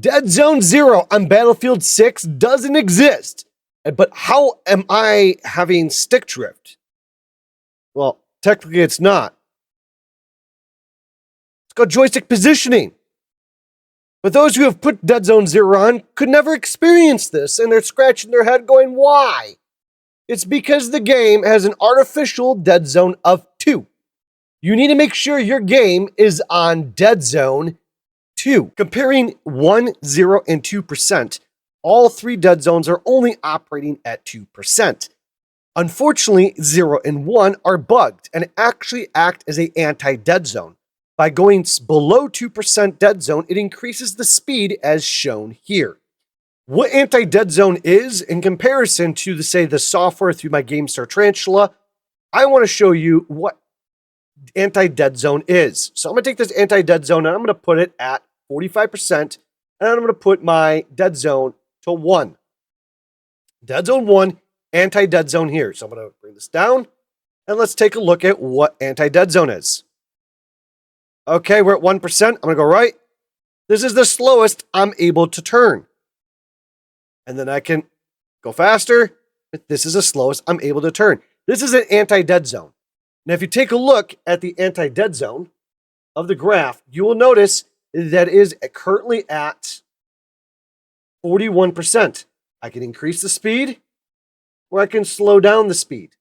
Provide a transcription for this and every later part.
Dead Zone Zero on Battlefield 6 doesn't exist. But how am I having stick drift? Well, technically it's not. It's called joystick positioning. But those who have put Dead Zone Zero on could never experience this, and they're scratching their head going, why? It's because the game has an artificial dead zone of 2. You need to make sure your game is on dead zone 2. Comparing 1, 0, and 2%, all 3 dead zones are only operating at 2%. Unfortunately, 0 and 1 are bugged and actually act as an anti-dead zone. By going below 2% dead zone, it increases the speed as shown here. What anti-dead zone is in comparison to, the software through my GameStar Tarantula, I want to show you what anti-dead zone is. So I'm going to take this anti-dead zone and I'm going to put it at 45%, and I'm going to put my dead zone to 1. Dead zone 1, anti-dead zone here. So I'm going to bring this down, and let's take a look at what anti-dead zone is. Okay, we're at 1%. I'm going to go right. This is the slowest I'm able to turn. And then I can go faster. This is the slowest I'm able to turn. This is an anti-dead zone. Now, if you take a look at the anti-dead zone of the graph, you will notice that it is currently at 41%. I can increase the speed, or I can slow down the speed.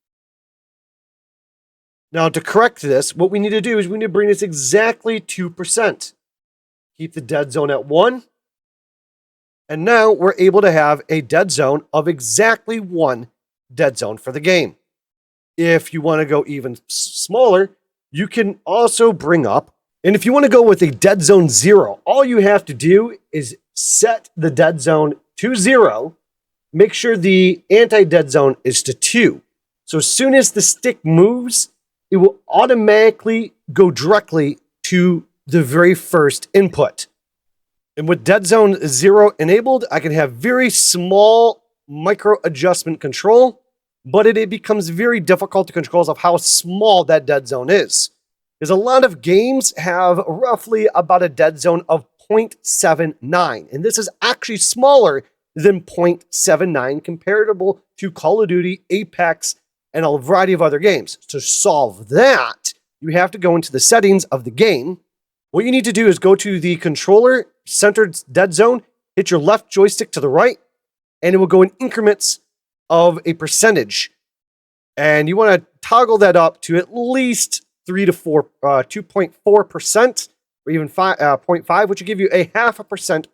Now, to correct this, what we need to do is we need to bring this exactly 2%. Keep the dead zone at 1. And now we're able to have a dead zone of exactly 1 dead zone for the game. If you want to go even smaller, you can also bring up, and if you want to go with a dead zone 0, all you have to do is set the dead zone to 0. Make sure the anti-dead zone is to 2. So as soon as the stick moves, it will automatically go directly to the very first input. And with Dead Zone 0 enabled, I can have very small micro adjustment control, but it becomes very difficult to control of how small that dead zone is. Because a lot of games have roughly about a dead zone of 0.79, and this is actually smaller than 0.79, comparable to Call of Duty, Apex, and a variety of other games. To solve that, you have to go into the settings of the game. What you need to do is go to the controller centered dead zone, hit your left joystick to the right, and it will go in increments of a percentage. And you want to toggle that up to at least 2.4%, or even 0.5, which will give you a 0.5%